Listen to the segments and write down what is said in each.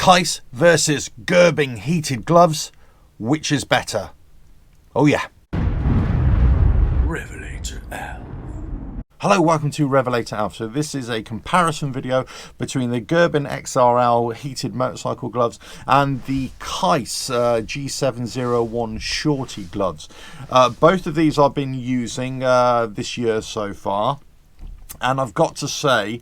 Keis versus Gerbing heated gloves. Which is better? Oh yeah. RevelatorAlf. Hello, welcome to RevelatorAlf. So this is a comparison video between the Gerbing XRL heated motorcycle gloves and the Keis G701 shorty gloves. Both of these I've been using this year so far, and I've got to say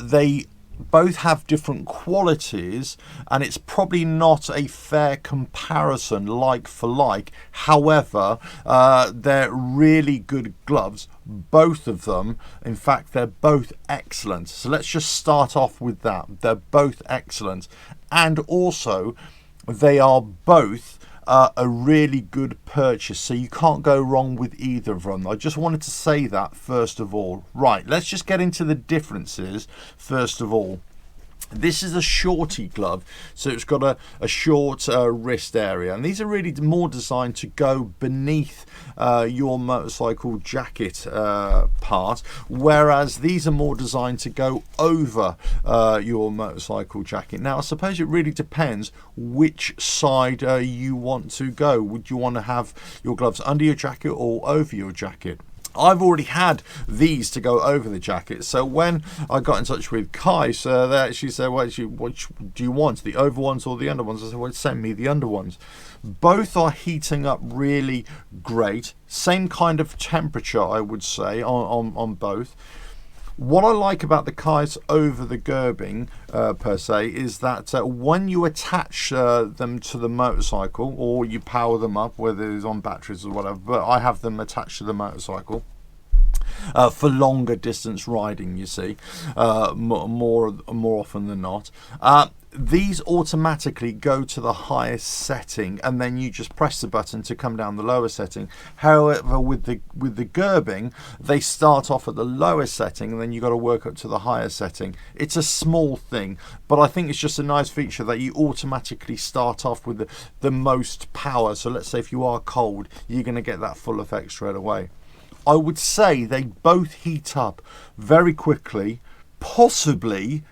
they both have different qualities, and it's probably not a fair comparison like for like. However, they're really good gloves, both of them. In fact, they're both excellent. So let's just start off with that. They're both excellent, and also they are both a really good purchase, so you can't go wrong with either of them. I just wanted to say that first of all. Right, let's just get into the differences first of all. This is a shorty glove, so it's got a short wrist area, and these are really more designed to go beneath your motorcycle jacket part, whereas these are more designed to go over your motorcycle jacket. Now I suppose it really depends which side you want to go. Would you want to have your gloves under your jacket or over your jacket? I've already had these to go over the jacket, so when I got in touch with Keis, they actually said, well, what do you want, the over ones or the under ones? I said, well, send me the under ones. Both are heating up really great, same kind of temperature, I would say, on both. What I like about the Keis over the Gerbing per se is that when you attach them to the motorcycle, or you power them up, whether it's on batteries or whatever, but I have them attached to the motorcycle for longer distance riding, you see, more often than not. These automatically go to the highest setting, and then you just press the button to come down the lower setting. However, with the Gerbing, they start off at the lowest setting, and then you got to work up to the higher setting. It's a small thing, but I think it's just a nice feature that you automatically start off with the most power. So let's say if you are cold, you're going to get that full effect straight away. I would say they both heat up very quickly, possibly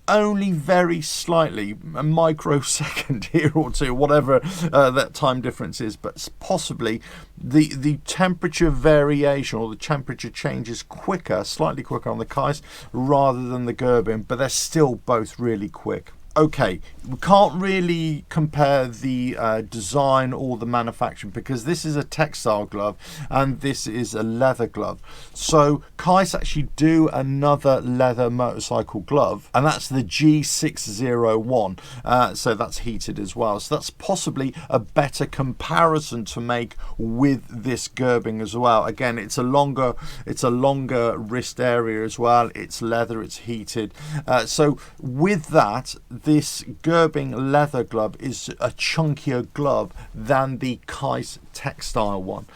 only very slightly, a microsecond here or two, whatever that time difference is, but possibly the temperature variation or the temperature change is quicker, slightly quicker on the Keis rather than the Gerbing, but they're still both really quick. Okay, we can't really compare the design or the manufacturing, because this is a textile glove and this is a leather glove. So Keis actually do another leather motorcycle glove, and that's the G601. So that's heated as well. So that's possibly a better comparison to make with this Gerbing as well. Again, it's a longer wrist area as well. It's leather, it's heated. So with that, this Gerbing leather glove is a chunkier glove than the Keis textile one.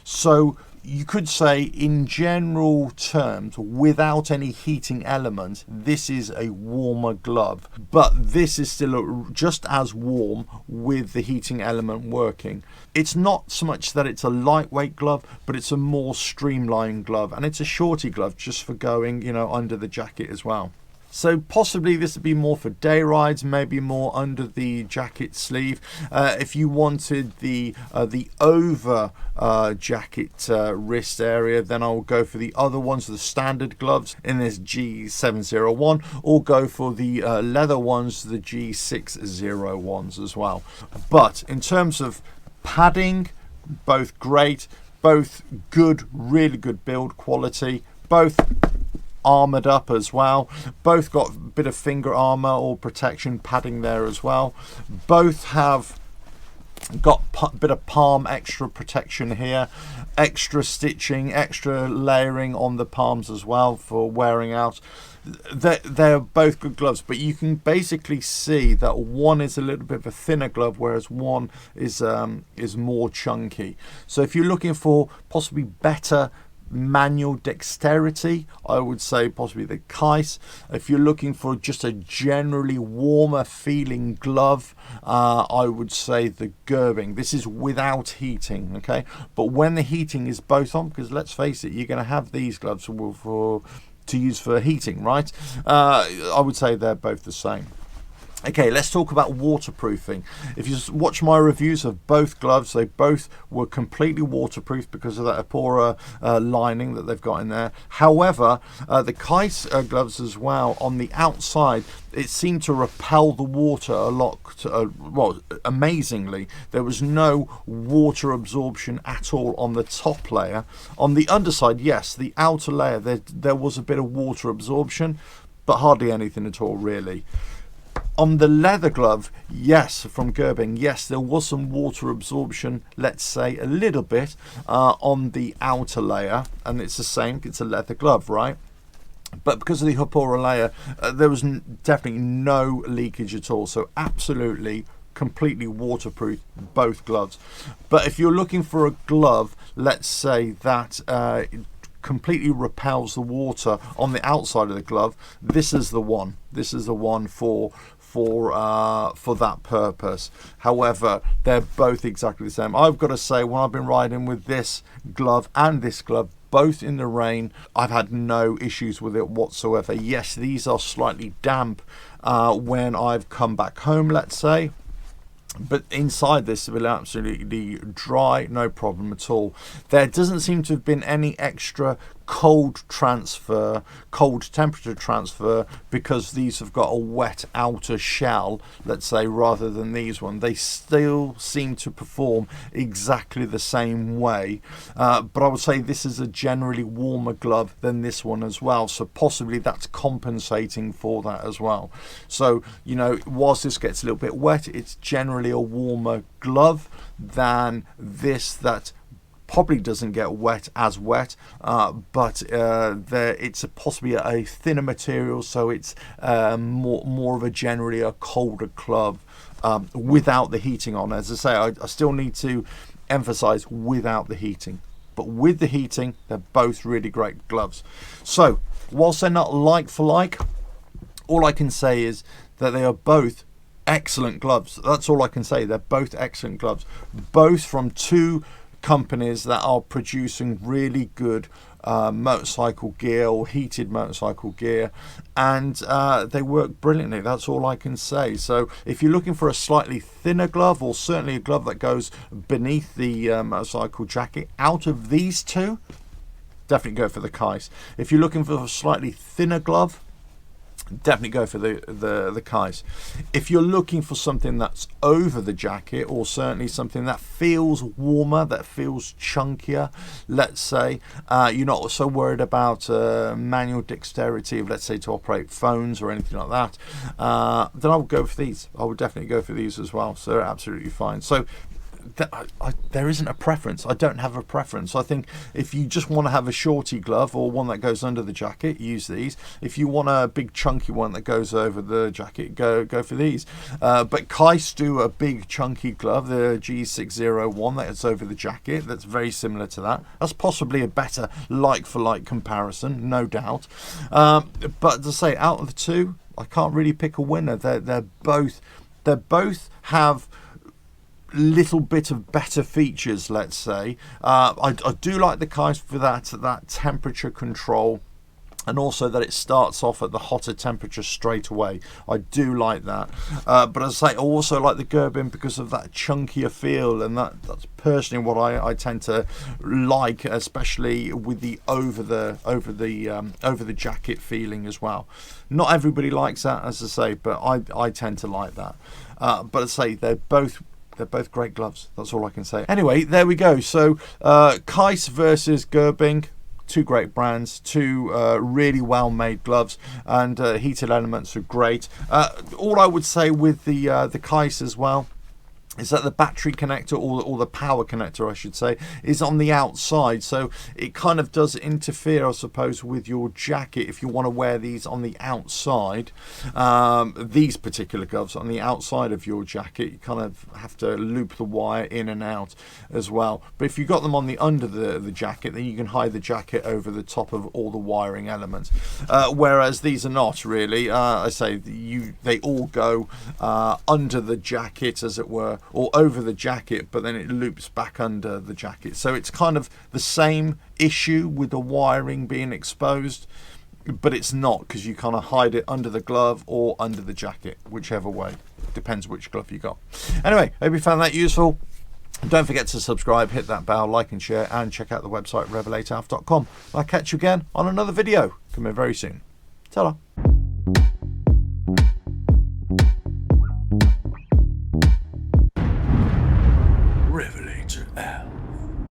So you could say, in general terms, without any heating element, this is a warmer glove, but this is still just as warm with the heating element working. It's not so much that it's a lightweight glove, but it's a more streamlined glove, and it's a shorty glove just for going, under the jacket as well. So possibly this would be more for day rides, maybe more under the jacket sleeve. If you wanted the over jacket wrist area, then I'll go for the other ones, the standard gloves in this G701, or go for the leather ones, the G601s as well. But in terms of padding, both great, both good, really good build quality, both armored up as well, both got a bit of finger armor or protection padding there as well. Both have got a bit of palm extra protection here, extra stitching, extra layering on the palms as well for wearing out. They're both good gloves, but you can basically see that one is a little bit of a thinner glove, whereas one is more chunky. So if you're looking for possibly better manual dexterity, I would say possibly the Keis. If you're looking for just a generally warmer feeling glove, I would say the Gerbing. This is without heating, okay? But when the heating is both on, because let's face it, you're going to have these gloves to use for heating, right? I would say they're both the same. Okay, let's talk about waterproofing. If you watch my reviews of both gloves, they both were completely waterproof because of that Apora lining that they've got in there. However, the Keis gloves as well, on the outside, it seemed to repel the water a lot. Well, amazingly, there was no water absorption at all on the top layer. On the underside, yes, the outer layer, there was a bit of water absorption, but hardly anything at all, really. On the leather glove, yes, from Gerbing, yes, there was some water absorption, let's say a little bit, on the outer layer, and it's the same, it's a leather glove, right? But because of the Apora layer, there was definitely no leakage at all, so absolutely completely waterproof, both gloves. But if you're looking for a glove, let's say that completely repels the water on the outside of the glove, this is the one. This is the one for that purpose. However, they're both exactly the same. I've got to say, when I've been riding with this glove and this glove, both in the rain, I've had no issues with it whatsoever. Yes, these are slightly damp when I've come back home, let's say. But inside this will absolutely dry, no problem at all. There doesn't seem to have been any extra cold temperature transfer, because these have got a wet outer shell, let's say, rather than these ones. They still seem to perform exactly the same way, but I would say this is a generally warmer glove than this one as well, so possibly that's compensating for that as well. So, you know, whilst this gets a little bit wet, it's generally a warmer glove than this that probably doesn't get wet, but it's possibly a thinner material, so it's more of a generally a colder glove without the heating on. As I say, I still need to emphasize without the heating, but with the heating, they're both really great gloves. So whilst they're not like for like, all I can say is that they are both excellent gloves. That's all I can say. They're both excellent gloves, both from two companies that are producing really good motorcycle gear or heated motorcycle gear, and they work brilliantly. That's all I can say. So if you're looking for a slightly thinner glove, or certainly a glove that goes beneath the motorcycle jacket, out of these two, definitely go for the Keis. If you're looking for a slightly thinner glove, definitely go for the Keis. If you're looking for something that's over the jacket, or certainly something that feels warmer, that feels chunkier, let's say, you're not so worried about manual dexterity of, let's say, to operate phones or anything like that, then I would go for these. I would definitely go for these as well. So they're absolutely fine. So there isn't a preference. I don't have a preference. I think if you just want to have a shorty glove or one that goes under the jacket, use these. If you want a big chunky one that goes over the jacket, go for these. But Keis do a big chunky glove, the G601, that's over the jacket, that's very similar to that. That's possibly a better like for like comparison, no doubt. But to say, out of the two, I can't really pick a winner. They both have little bit of better features, let's say. I do like the Keis for that temperature control, and also that it starts off at the hotter temperature straight away. I do like that. But as I say, I also like the Gerbing because of that chunkier feel, and that's personally what I tend to like, especially with the over the jacket feeling as well. Not everybody likes that, as I say, but I tend to like that. But as I say, they're both great gloves. That's all I can say. Anyway, there we go. So Keis versus Gerbing, two great brands, two really well made gloves, and heated elements are great. All I would say with the Keis as well is that the battery connector, or the power connector I should say, is on the outside, so it kind of does interfere, I suppose, with your jacket if you want to wear these on the outside. These particular gloves on the outside of your jacket, you kind of have to loop the wire in and out as well. But if you got them on the under the jacket, then you can hide the jacket over the top of all the wiring elements. Whereas these are not really. I say they all go under the jacket, as it were, or over the jacket, but then it loops back under the jacket. So it's kind of the same issue with the wiring being exposed. but it's not, because you kind of hide it under the glove or under the jacket, whichever way. Depends which glove you got. Anyway, hope you found that useful. Don't forget to subscribe, hit that bell, like and share, and check out the website RevelatorAlf.com. I'll catch you again on another video coming very soon. Ta-ra.